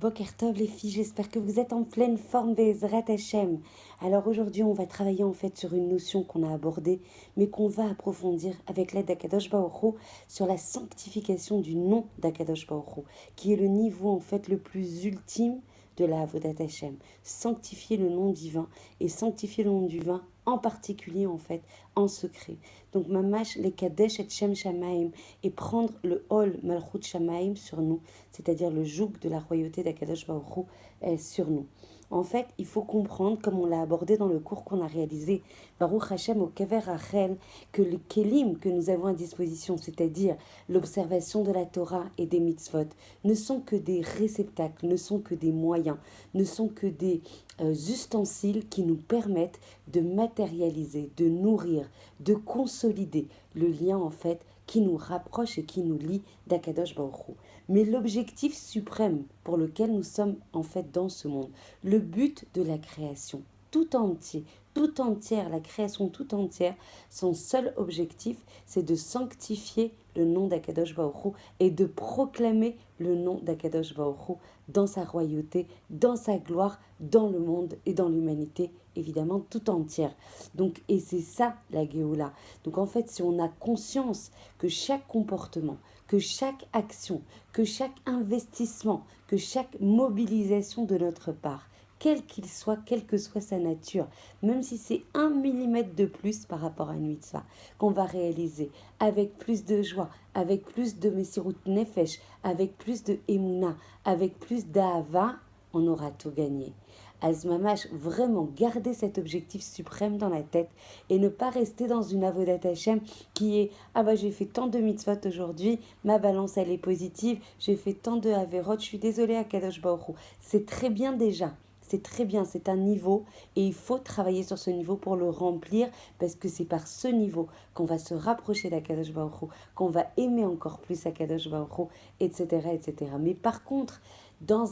Boker Tov les filles, j'espère que vous êtes en pleine forme Bezrat Hashem. Alors aujourd'hui on va travailler en fait sur une notion qu'on a abordée mais qu'on va approfondir avec l'aide d'Akadosh Baruch Hu sur la sanctification du nom d'Akadosh Baruch Hu, qui est le niveau en fait le plus ultime de la Avodat Hashem. Sanctifier le nom divin et sanctifier le nom divin en particulier en fait en secret. Donc mamash les kadesh et shem shamaim et prendre le hol malchut shamaim sur nous, c'est-à-dire le joug de la royauté d'Akadosh Baruch Hu sur nous. En fait, il faut comprendre, comme on l'a abordé dans le cours qu'on a réalisé, Baruch Hashem au Kever Rachel, que les kelim que nous avons à disposition, c'est-à-dire l'observation de la Torah et des mitzvot, ne sont que des réceptacles, ne sont que des moyens, ne sont que des ustensiles qui nous permettent de matérialiser, de nourrir, de consolider le lien en fait qui nous rapproche et qui nous lie d'Akadosh Baruch Hu. Mais l'objectif suprême pour lequel nous sommes en fait dans ce monde, le but de la création, tout entier, tout entière, la création tout entière, son seul objectif, c'est de sanctifier le nom d'Akadosh Baruch Hu et de proclamer le nom d'Akadosh Baruch Hu dans sa royauté, dans sa gloire, dans le monde et dans l'humanité, évidemment tout entière. Donc, et c'est ça la Géoula. Donc en fait, si on a conscience que chaque comportement, que chaque action, que chaque investissement, que chaque mobilisation de notre part, quel qu'il soit, quelle que soit sa nature, même si c'est 1 millimètre de plus par rapport à une mitzvah, qu'on va réaliser avec plus de joie, avec plus de Messirut Nefesh, avec plus de Emouna, avec plus d'Ahava, on aura tout gagné. Azmamash, vraiment garder cet objectif suprême dans la tête et ne pas rester dans une avodat Hashem qui est « Ah bah j'ai fait tant de mitzvot aujourd'hui, ma balance elle est positive, j'ai fait tant de averot, je suis désolée à Kadosh Baruch Hu. » C'est très bien déjà. C'est très bien, c'est un niveau et il faut travailler sur ce niveau pour le remplir parce que c'est par ce niveau qu'on va se rapprocher d'Akadosh Baruch Hu, qu'on va aimer encore plus Akadosh Baruch Hu, etc., etc. Mais par contre, dans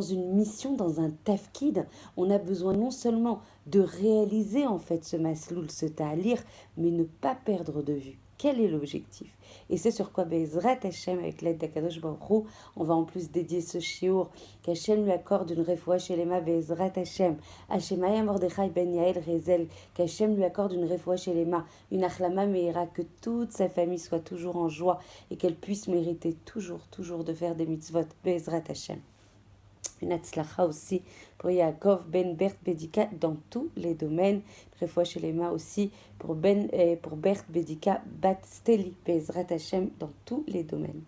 une mission, dans un tafkid, on a besoin non seulement de réaliser en fait ce masloul, ce ta'alir, mais ne pas perdre de vue. Quel est l'objectif? Et c'est sur quoi Bezrat Hashem, avec l'aide d'Akadosh Baruch Hu, on va en plus dédier ce shiur, qu'Hachem lui accorde une refoua shelema Bezrat Hashem, Hashemaya Mordechai ben Yael Rezel, qu'Hachem lui accorde une refoua shelema, une achlama meira, que toute sa famille soit toujours en joie et qu'elle puisse mériter toujours de faire des mitzvot Bezrat Hashem. Une atzlacha aussi pour Yaakov ben Bert Bedika dans tous les domaines. Refoua shelema aussi pour Bert Bedika bat Steli Bezrat Hashem dans tous les domaines.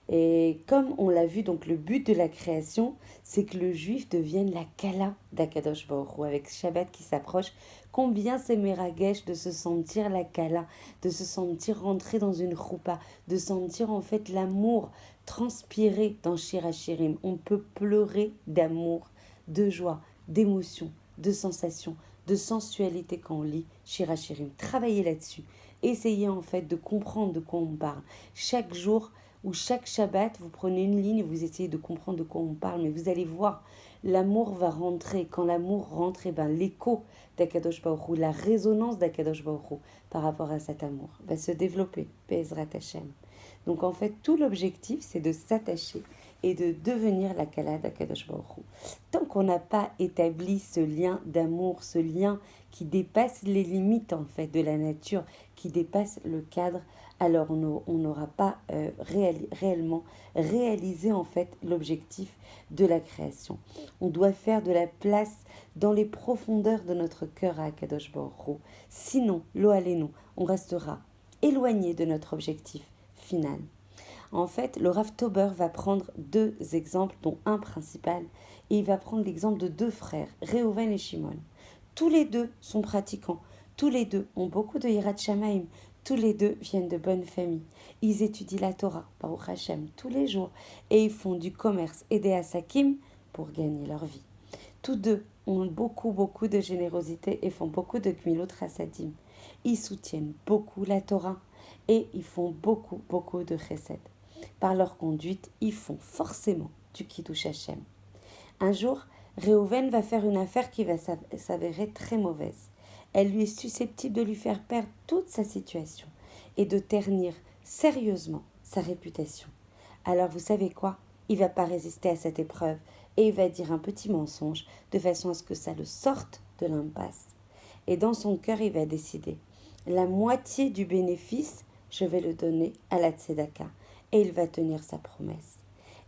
Et comme on l'a vu, donc le but de la création, c'est que le juif devienne la kala d'Akadosh Baruch Hu. Avec Shabbat qui s'approche, combien c'est meragesh de se sentir la kala, de se sentir rentrer dans une choupa, de sentir en fait l'amour transpirer dans Shir HaShirim. On peut pleurer d'amour, de joie, d'émotion, de sensation, de sensualité quand on lit Shir HaShirim. Travaillez là-dessus. Essayez en fait de comprendre de quoi on parle. Chaque jour, où chaque Shabbat, vous prenez une ligne et vous essayez de comprendre de quoi on parle, mais vous allez voir, l'amour va rentrer. Quand l'amour rentre, l'écho d'Akadosh Baruch Hu, la résonance d'Akadosh Baruch Hu par rapport à cet amour va se développer, Bezrat Hashem. Donc en fait, tout l'objectif, c'est de s'attacher et de devenir la Kala d'Akadosh Baruch Hu. Tant qu'on n'a pas établi ce lien d'amour, ce lien qui dépasse les limites en fait de la nature, qui dépasse le cadre, alors on n'aura pas réellement réalisé en fait l'objectif de la création. On doit faire de la place dans les profondeurs de notre cœur à Akadosh Baruch Hu. Sinon, lo alenu, on restera éloigné de notre objectif final. En fait, le Rav Tober va prendre 2 exemples, dont un principal, et il va prendre l'exemple de 2 frères, Reuven et Shimon. Tous les 2 sont pratiquants, tous les 2 ont beaucoup de Yirat Shamaim, tous les 2 viennent de bonnes familles. Ils étudient la Torah, Baruch Hashem, tous les jours, et ils font du commerce et des asakim pour gagner leur vie. Tous 2 ont beaucoup de générosité et font beaucoup de gmilot chassadim. Ils soutiennent beaucoup la Torah et ils font beaucoup de chesed. Par leur conduite, ils font forcément du Kiddush Hashem. Un jour, Reuven va faire une affaire qui va s'avérer très mauvaise. Elle lui est susceptible de lui faire perdre toute sa situation et de ternir sérieusement sa réputation. Alors vous savez quoi? il va pas résister à cette épreuve et il va dire un petit mensonge de façon à ce que ça le sorte de l'impasse. Et dans son cœur, il va décider, la moitié du bénéfice, je vais le donner à la tzedaka. Et il va tenir sa promesse.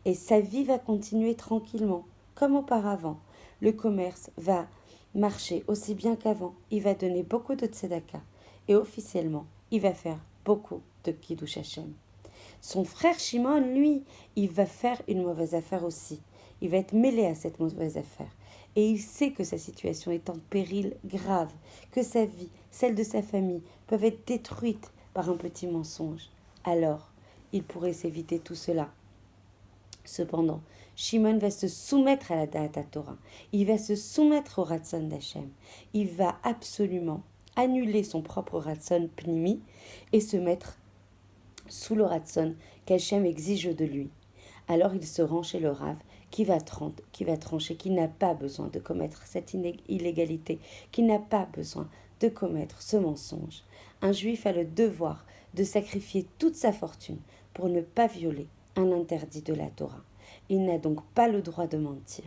Et sa vie va continuer tranquillement, comme auparavant. Le commerce va marcher aussi bien qu'avant. Il va donner beaucoup de tzedaka. Et officiellement, il va faire beaucoup de kiddush Hashem. Son frère Shimon, lui, il va faire une mauvaise affaire aussi. Il va être mêlé à cette mauvaise affaire. Et il sait que sa situation est en péril grave, que sa vie, celle de sa famille, peuvent être détruites par un petit mensonge. Alors, il pourrait s'éviter tout cela. Cependant, Shimon va se soumettre à la Da'at Torah. Il va se soumettre au Ratzon d'Hachem. Il va absolument annuler son propre Ratzon Pnimi et se mettre sous le Ratzon qu'Hachem exige de lui. Alors il se rend chez le Rav qui va trancher, qui n'a pas besoin de commettre cette illégalité, qui n'a pas besoin de commettre ce mensonge. Un juif a le devoir de sacrifier toute sa fortune pour ne pas violer un interdit de la Torah. Il n'a donc pas le droit de mentir.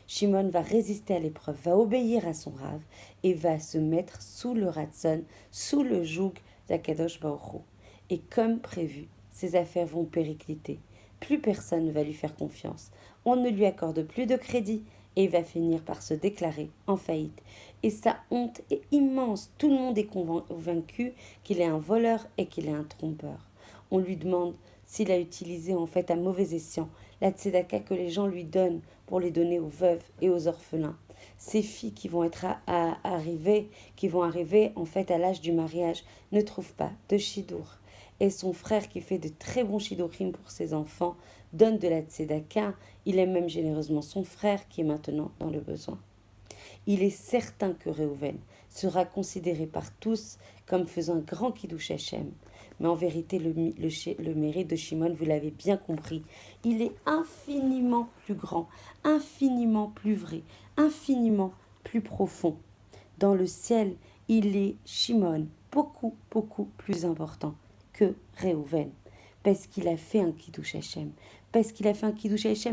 Shimon va résister à l'épreuve, va obéir à son Rav et va se mettre sous le Ratzon, sous le joug d'Akadosh Baruch Hu. Et comme prévu, ses affaires vont péricliter. Plus personne ne va lui faire confiance. On ne lui accorde plus de crédit et il va finir par se déclarer en faillite. Et sa honte est immense. Tout le monde est convaincu qu'il est un voleur et qu'il est un trompeur. On lui demande s'il a utilisé en fait à mauvais escient la tzedaka que les gens lui donnent pour les donner aux veuves et aux orphelins. Ces filles qui vont arriver en fait à l'âge du mariage ne trouvent pas de shidour. Et son frère qui fait de très bons shidduchim pour ses enfants donne de la tzedaka. Il aime même généreusement son frère qui est maintenant dans le besoin. Il est certain que Réhouven sera considéré par tous comme faisant un grand kiddush Hashem. Mais en vérité, le mérite de Shimon, vous l'avez bien compris, il est infiniment plus grand, infiniment plus vrai, infiniment plus profond. Dans le ciel, il est Shimon, beaucoup, beaucoup plus important que Réhouven, parce qu'il a fait un kiddush Hashem,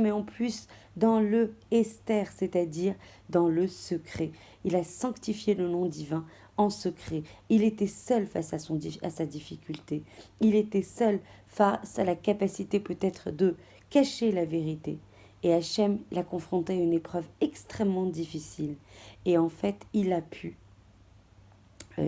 et en plus dans le Esther, c'est-à-dire dans le secret. Il a sanctifié le nom divin en secret. Il était seul face à sa difficulté. Il était seul face à la capacité peut-être de cacher la vérité. Et Hachem l'a confronté à une épreuve extrêmement difficile. Et en fait, il a pu,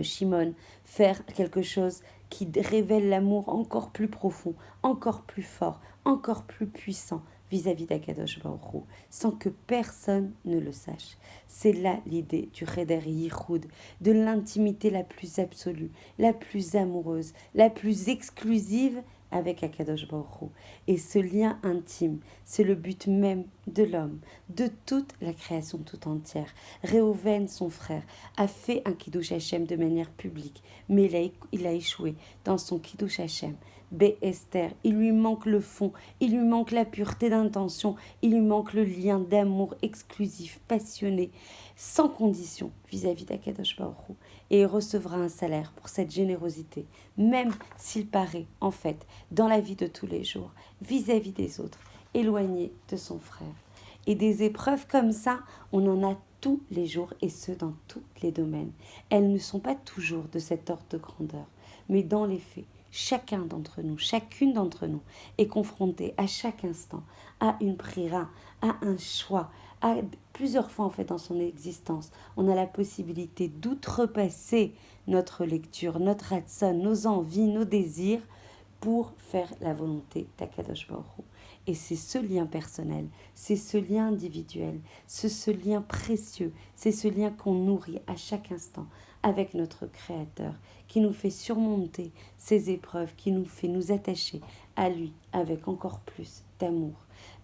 Shimon, faire quelque chose qui révèle l'amour encore plus profond, encore plus fort, encore plus puissant vis-à-vis d'Akadosh Baruch Hu, sans que personne ne le sache. C'est là l'idée du Cheder Yichud, de l'intimité la plus absolue, la plus amoureuse, la plus exclusive avec Akadosh Baruch Hu. Et ce lien intime, c'est le but même de l'homme, de toute la création tout entière. Réhouven, son frère, a fait un Kiddush Hashem de manière publique, mais il a échoué dans son Kiddush Hashem. Esther, il lui manque le fond, il lui manque la pureté d'intention, il lui manque le lien d'amour exclusif, passionné, sans condition vis-à-vis d'Akadosh Baruch Hu. Et il recevra un salaire pour cette générosité, même s'il paraît, en fait, dans la vie de tous les jours, vis-à-vis des autres, éloigné de son frère. Et des épreuves comme ça, on en a tous les jours, et ce, dans tous les domaines. Elles ne sont pas toujours de cet ordre de grandeur, mais dans les faits, chacun d'entre nous, chacune d'entre nous est confronté à chaque instant à une prière, à un choix, à plusieurs fois en fait dans son existence. On a la possibilité d'outrepasser notre lecture, notre ratson, nos envies, nos désirs pour faire la volonté d'Akadosh Baruch Hu. Et c'est ce lien personnel, c'est ce lien individuel, c'est ce lien précieux, c'est ce lien qu'on nourrit à chaque instant avec notre Créateur, qui nous fait surmonter ces épreuves, qui nous fait nous attacher à lui avec encore plus d'amour.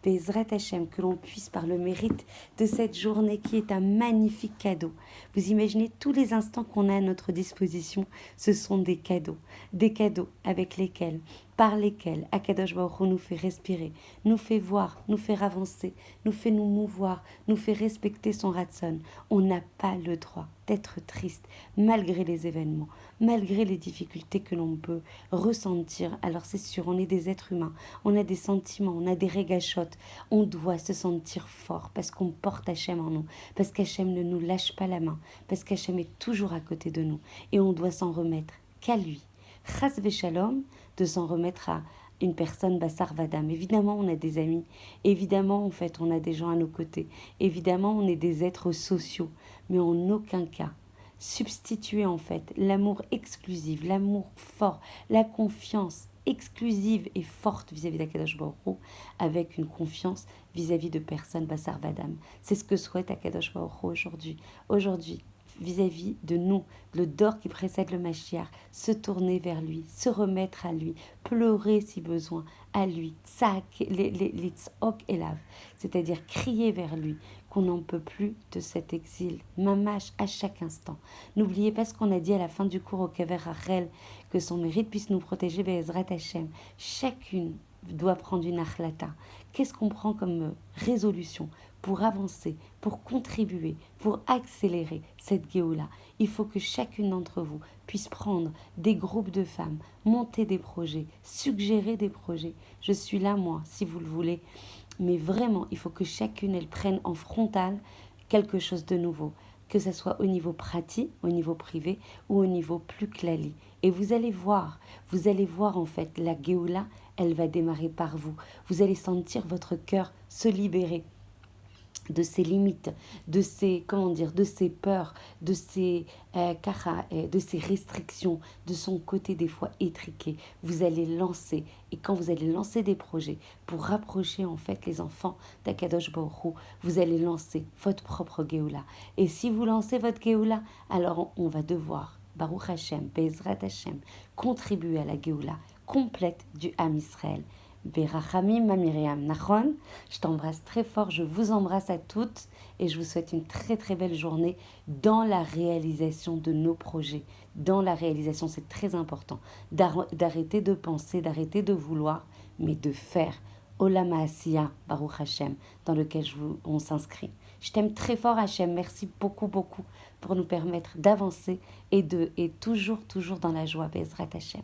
Bezrat Hashem, que l'on puisse par le mérite de cette journée qui est un magnifique cadeau. Vous imaginez tous les instants qu'on a à notre disposition, ce sont des cadeaux avec lesquels par lesquels Akadosh Baruch Hu nous fait respirer, nous fait voir, nous fait avancer, nous fait nous mouvoir, nous fait respecter son ratson. On n'a pas le droit d'être triste malgré les événements, malgré les difficultés que l'on peut ressentir. Alors c'est sûr, on est des êtres humains, on a des sentiments, on a des régachotes, on doit se sentir fort parce qu'on porte Hachem en nous, parce qu'Hachem ne nous lâche pas la main, parce qu'Hachem est toujours à côté de nous et on doit s'en remettre qu'à lui. Chas v'shalom, de s'en remettre à une personne Bassar Vadam. Évidemment, on a des amis. Évidemment, en fait, on a des gens à nos côtés. Évidemment, on est des êtres sociaux. Mais en aucun cas, substituer en fait l'amour exclusif, l'amour fort, la confiance exclusive et forte vis-à-vis d'Akadosh Baruch Hu avec une confiance vis-à-vis de personnes Bassar Vadam. C'est ce que souhaite Akadosh Baruch Hu aujourd'hui. Aujourd'hui, vis-à-vis de nous, le dor qui précède le Mashiach, se tourner vers lui, se remettre à lui, pleurer si besoin à lui, les tzok elav, c'est-à-dire crier vers lui, qu'on n'en peut plus de cet exil, mamash à chaque instant. N'oubliez pas ce qu'on a dit à la fin du cours au Kever Rachel, que son mérite puisse nous protéger, Be'ezrat Hashem. Chacune doit prendre une achlata. Qu'est-ce qu'on prend comme résolution pour avancer, pour contribuer, pour accélérer cette Géoula? Il faut que chacune d'entre vous puisse prendre des groupes de femmes, monter des projets, suggérer des projets. Je suis là, moi, si vous le voulez. Mais vraiment, il faut que chacune, elle prenne en frontal quelque chose de nouveau. Que ce soit au niveau pratique, au niveau privé ou au niveau plus clali. Et vous allez voir en fait, la Géoula, elle va démarrer par vous. Vous allez sentir votre cœur se libérer de ses limites, de ses, de ses peurs, de ses de ses restrictions, de son côté des fois étriqué. Vous allez lancer, et quand vous allez lancer des projets pour rapprocher en fait les enfants d'Akadosh Baruch Hu, vous allez lancer votre propre Géoula. Et si vous lancez votre Géoula, alors on va devoir, Baruch Hashem, Bezrat Hashem, contribuer à la Géoula complète du Ham Israël. Berachamim ma Myriam Nachon, je t'embrasse très fort, je vous embrasse à toutes et je vous souhaite une très très belle journée dans la réalisation de nos projets. Dans la réalisation, c'est très important d'arrêter de penser, d'arrêter de vouloir, mais de faire. Olam Asiya, Baruch Hashem, dans lequel on s'inscrit. Je t'aime très fort Hashem, merci beaucoup beaucoup pour nous permettre d'avancer et toujours dans la joie, Bezrat Hashem.